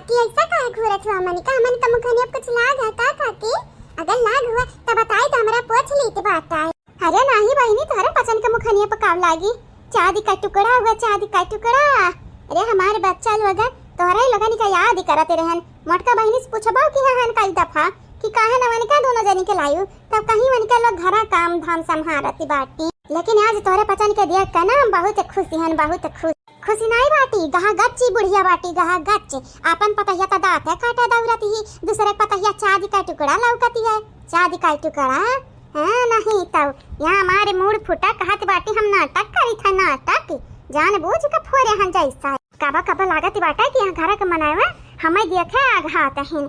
काकी ऐसा काहे घूरत हुआ हमनी का? हमनी तो मुखनी अब कुछ लाग है का काकी? अगर लाग हुआ तो बताई तो हमरा पूछ ली बात है। अरे नहीं बहनी, तोहरे पसंद के मुखनिया पकाव लागी। चांदी का टुकड़ा हुआ, चांदी का टुकड़ा। अरे हमारे बच्चा लोग तोहरे लोगन का याद करते रहन। मोटका बहनी से पूछबाओ कि हां कई दफा कि काहे न वनिका दोनों जनी के लायू, तब कहीं वनिका लोग घरा काम धाम संभारती बाटी। लेकिन आज तोहरे पसंद के देख के ना बहुत खुशी हन, बहुत खुशी नहीं बाटी। गहा गच्ची बुढ़िया बाटी, गहा गच्ची। अपन पतहिया तो दांत है काटा दौड़ती ही, दूसरे पतहिया चांदी का टुकड़ा लौकती है। चांदी का टुकड़ा हाँ नहीं तब यहाँ हमारे मूड फुटा कहत बाटी हम नाटक करी था। नाटक जान बूझ के फोरे हन जैसा कबा कबा लागत बाटा कि यहाँ घर के मनावे हमें देखे आघात हिन।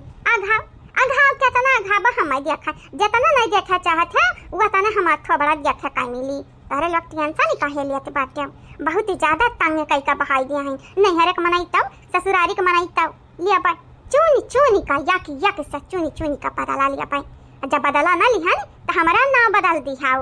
आघाव केतना आघाबा हमें देखा, जितना नहीं देखा चाहत है उतना हम थोड़ा बड़ा देखे का मिली। तारे लोग टेंशन काहे लेते बाटे, बहुत ज्यादा तंग कई का बहाई दिया है। नैहरे के मनाई तब, ससुरारी के मनाई तब लिया पाए चुनी का यक से चुनी का बदला लिया पाए। जब बदला ना लिहन तो हमारा नाम बदल दी हाउ।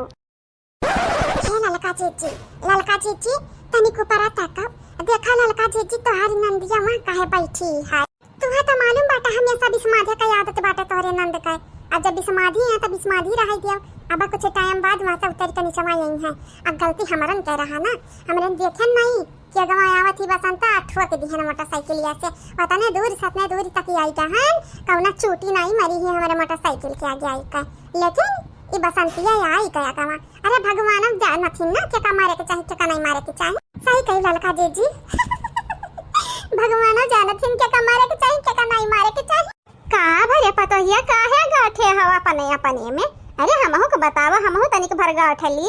ललका चीची तनी को परा ताकब देखा। ललका चीची तोहारी नंदिया वहां काहे बैठी है? तुम्हें तो मालूम बाटा हमेशा बिस्माधी का आदत बाटा तोहरे नंद का। अब जब बिस्माधी है तो बिस्माधी रह दिया। अब कुछ टाइम बाद वहां से उतर के नीचे आई है। अब गलती हमारन कह रहा ना, हमरन देखन नहीं कि अगवा आवत ही बसंता ठुआ के दिहन मोटरसाइकिल से पता दूर सतने दूर तक आई जहां कौना चोटी नहीं मरी है हमारे मोटरसाइकिल के आगे आई का। लेकिन ये बसंतिया आई गया कमा। अरे भगवान जान नथिन ना के का मारे के चाहे के नहीं मारे के चाहे। सही कही ललका जी भगवान जानथिन के का मारे के चाहे के का नहीं मारे के चाहे। का भरे पतोहिया काहे गाठे हवा अपने में? अरे हमहु को बतावा, हमहु तनिक भर गाठली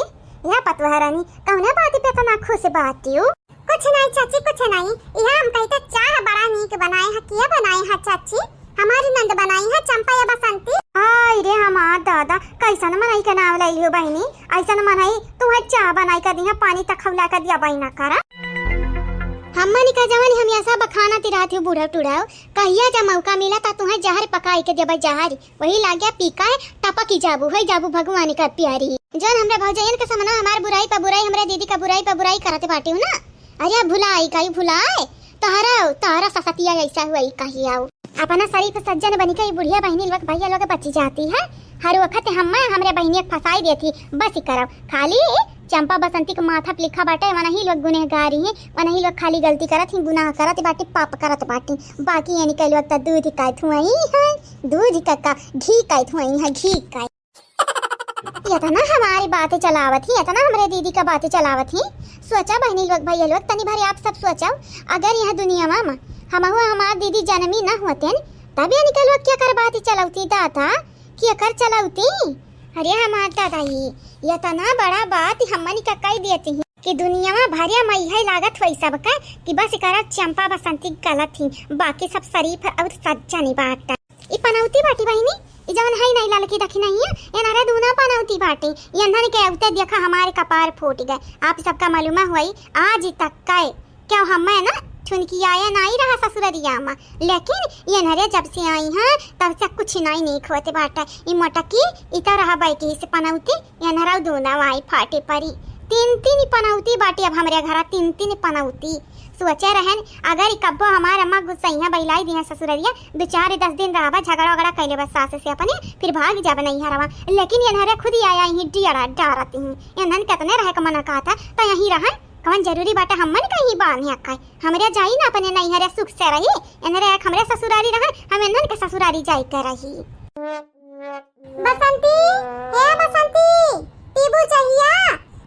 या पतवहरानी कौने बात पे तना खुश बातियो। कुछ नहीं चाची कुछ नहीं, यह हम कहते चाह बड़ा नीक बनाए है। किया बनाए है चाची? हमारी नंद बनाई है चंपा या बसंती। आई रे हमार दादा कैसन मनाई के नाम ले लियो बहनी। ऐसन मनाई तू है चाह बनाई कर दिया, पानी तक खवला कर दिया बहना करा। हमनी का जवानी हम ऐसा बखाना तिराती हो बूढ़ा टुड़ाओ। कहिया जब मौका मिला ता तुम्हें जहर पकाई के देबा जहर वही लाग गया पीका है टपकी जाबू है जाबू भगवान का प्यारी। जन हमरे भौजयन के समना हमार बुराई पर बुराई, हमरे दीदी का बुराई पर बुराई करते बाटी हूं ना। अरे भुलाई कई भुलाए तहरा ससतिया ऐसा हुई कहियाओ। अपना शरीफ सज्जन बनी के बुढ़िया बहनी लोग भैया लोग बची जाती है। हर वक्त हमरे बहनी फसाई देती बस करो खाली चंपा बसंती के माथा पे लिखा बाटे वना ही लोग गुनहगारी हैं, वना ही लोग खाली गलती करत ही गुनाह करत बाटी पाप करत बाटी। बाकी यानी कई लोग त दूध का थुआई है, दूध का घी का थुआई है, घी का इतना हमारी बातें चलावत ही, इतना हमरे दीदी का बातें चलावत ही। सोचा बहनी लोग भैया लोग तनी भरी आप सब सोचो अगर यह दुनिया में हम हमार दीदी जन्मी न होते तब यानी कई लोग क्या कर बातें चलावती दाता क्या कर चलावती। अरे हमार दादा ही ये तना बड़ा बात हमनी का कह देती है कि दुनिया में भरिया मई है लागत वही सब का कि बस करा चंपा बसंती गलत थी, बाकी सब शरीफ और सच्चा नहीं बात। ई पनौती बाटी बहनी ई जवन है नहीं ललकी दखी नहीं है ये नारे दूना पनौती बाटी। ये अंधन के उते देखा हमारे कपार फूट गए। आप सबका मालूम हुई आज तक का क्या हम ना छुनकी आया नहीं रहा ससुररिया में, लेकिन ये नरे जब से आई हैं तब से कुछ नहीं खोते बाटा। ये मोटकी इता रहा बैठी से पनौती ये नरा दूना वाई फाटे परी। तीन पनौती बाटी अब हमारे घर तीन पनौती। सोचे रहन अगर कब्बो हमार अम्मा गुस्सैया बैलाई दिया ससुररिया 2-4-10 दिन रहबा झगड़ा वगड़ा कैले बस सास से अपने फिर भाग जाब नहीं हरवा। लेकिन ये नरे खुद ही आया ही डरती हूँ। ये नन कितने रहे का मना कहा था तो यहीं रहन कौन जरूरी बाटा हमन कहीं बांध है हमरे जाई ना अपने नहीं हरे सुख से रही एनरे हमरे ससुरारी रहा हम एनन के ससुरारी जाई कर रही। बसंती हे बसंती पीबू चाहिए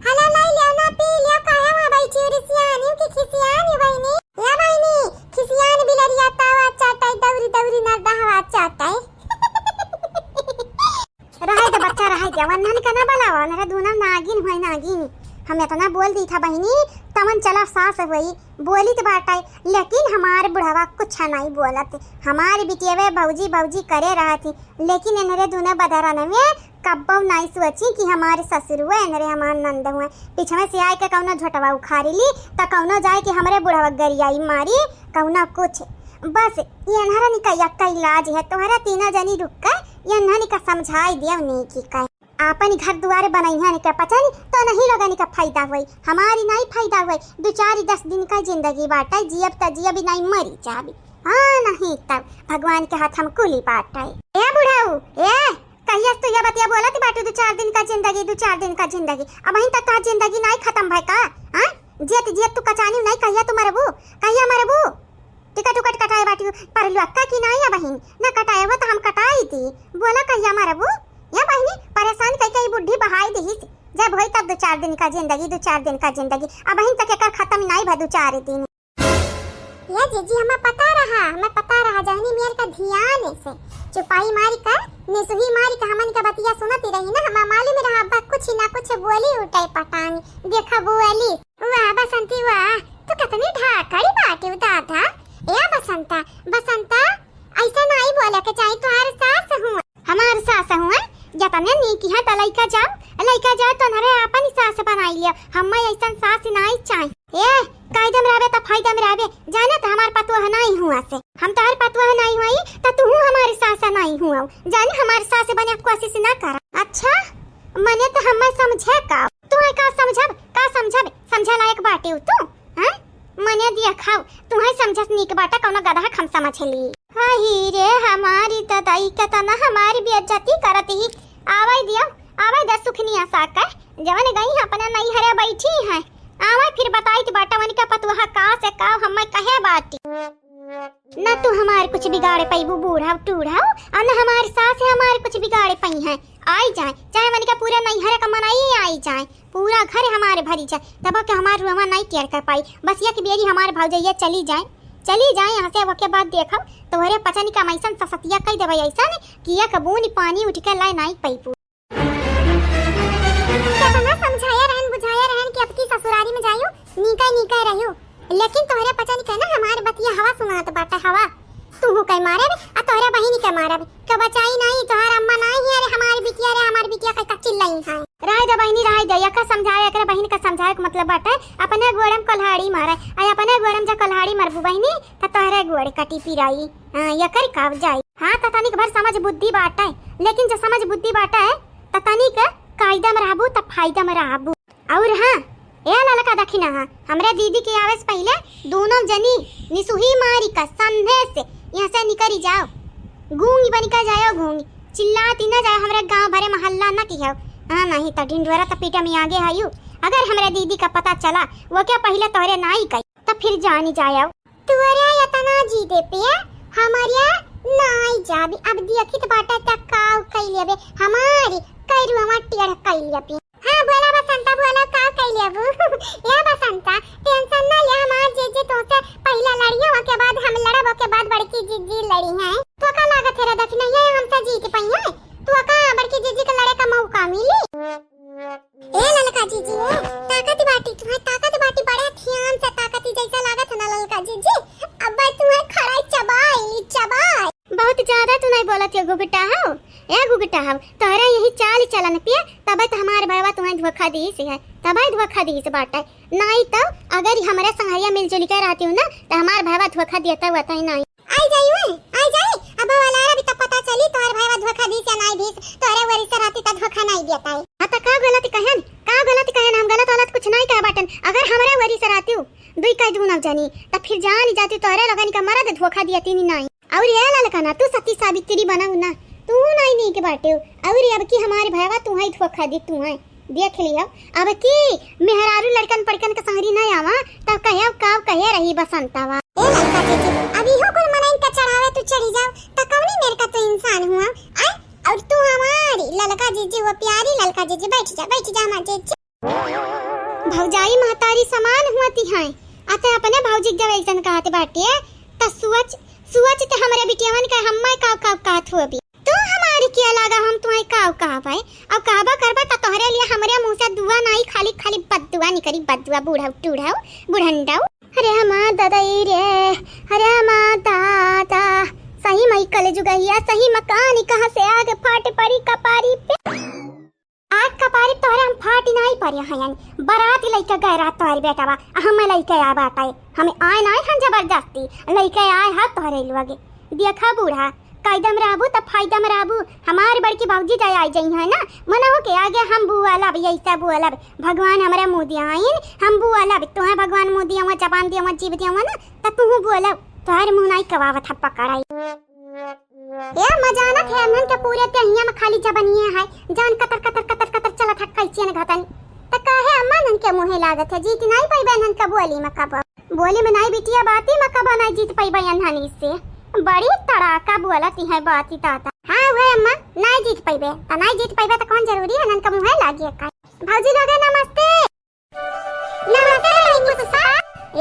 हला लाई लेना पी लिया काहे वहां भाई चिरिसियानी की खिसियानी बहनी या बहनी खिसियानी बिलरिया तावा चाटाई दौरी ना दहवा चाटाई रहे तो बच्चा रहे जवान नन का ना बलावा नरे दूना नागिन होई नागिन। हमें तो ना बोल दी था बहनी तमन चला सास हुई बोली तो बाटा लेकिन हमारे बुढ़ावा कुछ नहीं बोलत। हमारी बिटिया भौजी करे रहा थी लेकिन इनरे दूना बदरा में कब्बो नहीं सोची कि हमारे ससुर हुए इनरे हमारे नंद हुए पीछे से आए के कौनो झोटवा उखाड़ी ली तो कौनो जाए कि हमारे बुढ़ावा गरियाई मारी कौनो कुछ बस ये नहरा निका का इलाज है तुम्हारा तीना जनी रुक कर ये नहनी का समझाई दिया नहीं की का आपन घर दुआरे बनाई है क्या पता नहीं तो नहीं लगाने का फायदा हुई हमारी नहीं फायदा हुई 2-4-10 दिन का जिंदगी बाटा जियब त जियब नहीं मरी जाबी हाँ नहीं तब भगवान के हाथ हम कुली बाटे। ए बुढ़ाऊ ए कहिया तू ये बतिया बोला थी बाटू 2-4 दिन का जिंदगी 2-4 दिन का जिंदगी अब वहीं तक तो जिंदगी नहीं खत्म भाई का हां जेत जेत तू कचानी नहीं कहिया तू मरबू कहिया मरबू टिकट उकट कटाए बाटी पर लक्का की नहीं है बहन ना कटाए हो तो हम कटाई थी बोला कहिया मरबू या बहनी परेशान कई कई बुढ़ी बहाई दी जब होई तब 2-4 दिन का जिंदगी 2-4 दिन का जिंदगी अब वहीं तक एकर खत्म नहीं भा 2-4 दिन। ये जीजी हमें पता रहा जहनी मेर का ध्यान से चुपाई मारी का निसुही मारी का हमन का बतिया सुनती रही ना हमें मालूम रहा अब्बा कुछ ना कुछ बोली उठाई पटानी देखा बोली वाह बसंती वाह तू कितनी ढाकड़ी बाटी दादा या बसंता बसंता ऐसा नहीं बोला के चाहे तुम्हारे सास हूं हमार सास हूं जतने नीकी है त लइका जाओ तो नरे अपन सास बनाई लियो हम्मे ऐसन सास नहीं चाहि ए कायदम रहबे त फायदा में रहबे जाने त हमार पतवा नहीं हुआ से हम तोहर पतवा नहीं हुई त तू हमारी सास नहीं हुआ जाने हमारी सास बने कोशिश ना कर। अच्छा मने त हम्मे समझे का तू का समझब समझे लायक बाटे तू हैं मने दिया खाओ तू है समझस नीक बाटा कौनो गधा खम समझ ली हाही रे हमारी त दाई का तना हमारी बेइज्जती करती ही आवाई दस सुखनी आसा कर जवन गई अपना नहीं हरे बैठी है आवा फिर बताई तो बाटा वन का पतवा का से का हमें कहे बाटी न तू हमारे कुछ बिगाड़े पैबू बूढ़ा टूढ़ा और न हमारी सास हमारे कुछ बिगाड़े पई है आई जाए चाहे मन का पूरा नहीं हरे कमना ही आई जाए पूरा घर हमारे भरी जाए तब के हमारे रुआ नहीं टेर कर पाई बस ये कि बेरी हमारे भौजैया चली जाए यहाँ से वो के बाद देखब तोहरे पचनी का मैसन ससतिया कई देबे ऐसा ने किया कबूनी पानी उठ के लाए नहीं पैपू कितना समझाया रहन बुझाया रहन कि अब की ससुरारी में जाइयो नीका रहियो लेकिन तोहरे पचनी कहना हमारे बतिया हवा सुनात बाटा हवा तू हो कई मारे आ तोहरे बहिनी के मारे के बचाई नहीं तोहर अम्मा नहीं अरे हमारी बिटिया का चिल्लाई है राय दे बहिनी राय दे का समझाए एकरे बहिनी का समझाए का मतलब बाटे अपने गोड़म कल्हाड़ी मारे आ अपने गोड़म जा कल्हाड़ी मरबू बहिनी त तोहरे गोड़ कटी पिराई हां यकर काव जाई हां त तनिक भर समझ बुद्धि बाटे लेकिन जो समझ बुद्धि बाटे त तनिक कायदा में रहबू त फायदा में रहबू और हां ए ललका दखिना हमरे दीदी के आवे से पहले दोनों जनी निसुही मारी का संधे से यहां से निकली जाओ गूंगी बन के जाओ गूंगी चिल्लाती ना जाओ हमरे गांव भरे मोहल्ला ना कियो हां नहीं त ढिंढोरा त पीटा में आगे आयु अगर हमरे दीदी का पता चला वो क्या पहले तोरे नहीं कई त फिर जानी जाओ तुरे यतना जी दे पे हमारिया नहीं जाबी अब देखित बाटा त काव कई लेबे हमारी कईरुआ मटिया कई लेबे हां बोला बसंता बोला का कई लेबू या बसंता टेंशन ना ले हमार जीजी तो से पहला लड़ियो के बाद हम लड़ब के बाद बड़की जीजी लड़ी है तो का लागत है दखना ये हमसे जीत पई है तो का बड़की जीजी के लड़े का मौका मिली ए ललका जीजी ताकत बाटी बड़े ध्यान से ताकत जैसा लागत है ना ललका जीजी अब तुम्हें खड़ा चबाई बहुत ज्यादा तू नहीं बोलत है गुगटा हो तोरा यही चाल चलन पिए तब त हमार भाईवा तुम्हें धोखा दी से है तब धोखा दी से बाटा नहीं तो अगर हमारे संगरिया मिलजुल के रहती हूं ना तो हमार भाईवा धोखा देता हुआ तो नहीं आई जाई अब वाला भी तो पता चली तोहर भाईवा धोखा दी से नहीं दी तोरे वरी से रहती त धोखा नहीं देता है हां त का गलती कहन हम गलत कुछ नहीं कह बाटन अगर हमारे वरी से रहती हूं दुई का दूना जानी त फिर जान जाती तोरे लगन का मरद धोखा दियती नहीं और ये ललकाना तू सती सावित्री बनाऊ ना तू नहीं के बाटे और अब की हमारे भाईवा तू ही धोखा दी तू है देख लियो अब की मेहरारू लड़कन पड़कन का संगरी नहीं आवा तब कहे रही बसंतावा ए ललका जीजी अभी हो कोई मनाइन का चढ़ावे तू चढ़ी जाओ त कौनी मेरे का तो इंसान हुआ आई और तू हमारी ललका जीजी वो प्यारी ललका जीजी बैठ जा मां जीजी भौजाई महतारी समान हुआती है अते अपने भौजी जब ऐसन कहते बाटे त सुवच ते हमरे बिटियावन का हम्मा काव कहत हो अभी तो हमारी क्या लगा हम तुम्हारे काव भाई अब कहबा करबा त तोहरे लिए हमरे मुंह से दुआ नहीं खाली बददुआ निकरी बददुआ बुढ़ंडा अरे हमार दादा रे अरे हमार दादा सही मई कल जुगहिया सही मकान कहां से आगे फाट पड़ी कपारी पे आग कपारी तोहरे हम फाटी नहीं पड़ी हयन बारात लइका गए रात तोहरे बेटावा हम लइका आ बाटाए हमें आए नहीं हम जबरदस्ती लइका आए हा तोहरे लगे देखा बूढ़ा कायदम रहबू त फायदा में रहबू हमारे बड़की बाबूजी जाय आई जई है ना मना हो के आगे हम बुआ लब ऐसा बुआ लब भगवान हमारा मुंह दिया हम बुआ लब तुम्हें भगवान मुंह दिया जबान दिया जीव दिया ना त तू बुआ लब तोहर मुंह नहीं कवावत है पकड़ाई ए मजानक है अनहन के पूरे तेहिया में खाली जबनिए है जान कतर कतर कतर कतर चलत है कैचियन घतन त काहे अम्मा नन के मुंहे लागत है जीत नहीं पाइबे अनहन का बोली में कब बोली में नहीं बिटिया बाती में कब नहीं जीत पाइबे अनहन से बड़ी तड़ाका बोलती है बाती ताता हां वे अम्मा नहीं जीत पाइबे त नहीं जीत पाइबे त कौन जरूरी है अनहन का मुंहे लागी का भौजी लोगे नमस्ते नमस्ते मुससा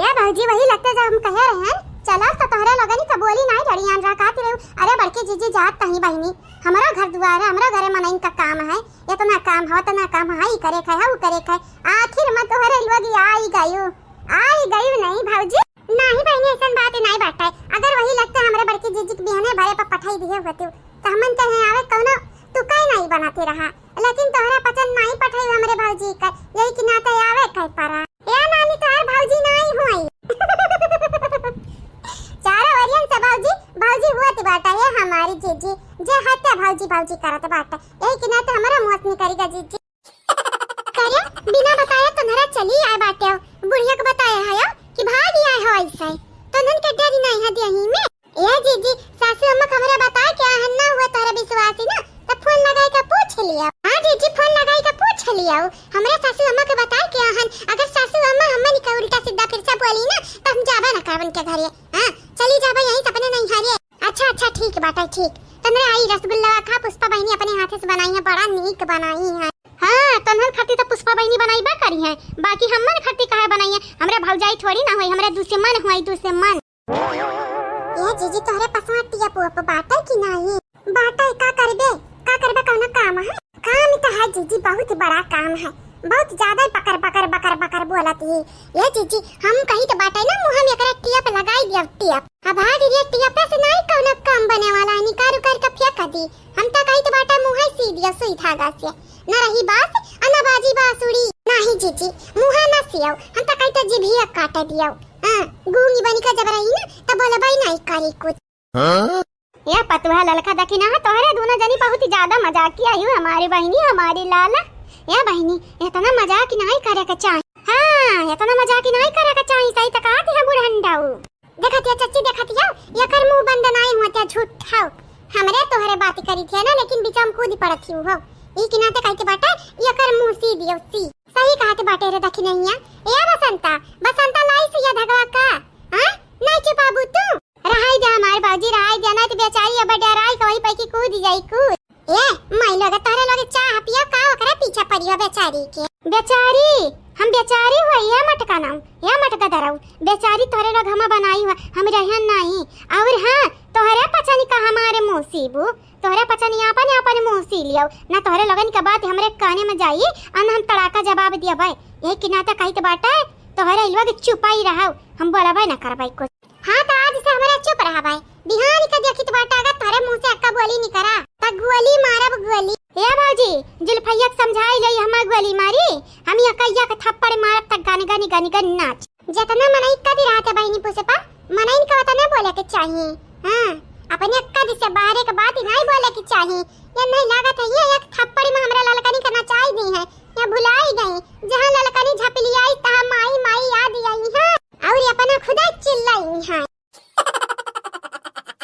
ये भौजी वही लगते जब हम कह रहे हैं चला तो तोहरे लगनी का बोली नहीं डरियान रखाती रहू अरे बड़के जीजी जात तही बहिनी हमारा घर दुआर है हमारा घरे मनइन का काम है इतना काम हो तना काम है करे खाए है वो करे खाए आखिर में तोहरे लोगी आई गई नहीं भौजी नहीं बहिनी ऐसा बात नहीं बात है अगर वही लगता हमारे बड़के जीजी के बिहाने भरे पर पठाई दिए होते तो हमन कहे आवे कौनो तू कहीं नहीं बनाते रहा लेकिन तोहरा पसंद नहीं पठाई हमारे भौजी का यही कि नाते आवे कह परा ए नानी तोहर भौजी नहीं हुई चारों वरियन से भौजी हुआ तो बाटा है हमारी जीजी जे हत्या भौजी करत बाटा यही कि ना तो हमारा मौत नहीं करेगा जीजी करे बिना बताए तो नरा चली आए बाटे बुढ़िया को बताया है कि भाग आए हो ऐसे तो नन के डर नहीं है देही में ए जीजी सासू अम्मा हमरा बताए क्या हन्ना हुआ तोरा विश्वासी ना तो फोन लगाई का पूछ लिया हां जीजी फोन लगाई का पूछ लिया हमरा सासू अम्मा के बताए क्या हन अगर सासू अम्मा हमन का उल्टा सीधा फिर से बोली ना तो हम जाबे ना कावन के घरे हां चली जाबे यहीं सपने नहीं हारे अच्छा ठीक बाटा ठीक तमरे आई रसगुल्ला खा पुष्पा बहनी अपने हाथ से बनाई है बड़ा नीक बनाई है हां तनहर खट्टी तो पुष्पा बहनी बनाई बा करी है बाकी हमन खट्टी काहे बनाई है हमरा भौजाई थोड़ी ना होई हमरा दुश्मन होई दुश्मन ये जीजी तोहरे पसंद टिया पुप बाटा कि नहीं बाटा का करबे कौन काम है काम तो है जीजी बहुत बड़ा काम है बहुत ज्यादा बकर बोलती है ये जीजी हम कहीं तो बाटा ना मुंह में एकरा टिया पे लगाई दिया टिया अब भाग रे टिया पे से नहीं कौन काम बने वाला है निकार कर के फेंक दी हम तो कहीं तो बाटा मुंह सी दिया सुई धागा से ना रही बात अनाबाजी बासुड़ी नहीं जीजी मुंह ना सियाओ हम तो कहीं तो जीभिया काट दिया हां गूंगी बनी का जब रही ना तब बोला भाई नहीं करी कुछ ये पतुहा ललका देखी ना तोहरे दोनों जनी बहुत ही ज्यादा मजाक किया है हमारी बहनी हमारी लाला ये बहनी इतना मजाक नहीं करे के चाहिए हां इतना मजाक नहीं करे के चाहिए सही तकाती है बुढ़ंडाऊ देखती है चच्ची देखती है ये कर मुंह बंद नहीं होता झूठा हमरे तोहरे बात करी थी ना लेकिन बीच में कूद पड़त हूं हो ई कि नाते कहते बाटा ये कर मुंह सी दियो सी सही कहते बाटे रे देखी नहीं है ए बसंता लाई से ये धगवा का हां नहीं चुपाबू तू रहाई दे हमारे बाजी रहाई दे ना तो बेचारी अब डराई कोई पैकी कूद जाई कूद ए मैं लगा तारे लगे चाह पिया का ओकरा पीछे परियो बेचारी के बेचारी हम बेचारी हुआ या मटका नाम या मटका धराऊ बेचारी तोरे लोग हम बनाई हुआ हम रहन नहीं और हां तोहरे पछनी का हमारे मुंह सीबू तोहरे पछनी अपन मुंह सी लियो ना तोहरे लगन के बात हमरे कहने में जाई अन हम तड़ाका जवाब दिया भाई ए कि ना त कहि त बाटा तोहरे लोग चुपाई रहाऊ हम बोलबे ना करबै कुछ हां त आज से हमरा चुप रहा भाई बिहान के देखित बाटा अगर तोरे मुंह से अक्का बोली नहीं करा त गोली मारब गोली ए बाजी जुल्फैया समझाई लई हम गोली मारी हम ये कहिया के थप्पड़ मारब त गानी नाच जितना मनई कदी रहते बहनी पुष्पा मनई का उतना बोले के चाहिए हां अपने अक्का से बाहर के बात नहीं बोले की चाहिए ये नहीं लागत है ये एक थप्पड़ में हमरा ललकनी करना चाहिए नहीं है ये भुलाई गई जहां ललकनी झपली आई तहां माई याद आई हां और अपना खुदा चिल्लाई हां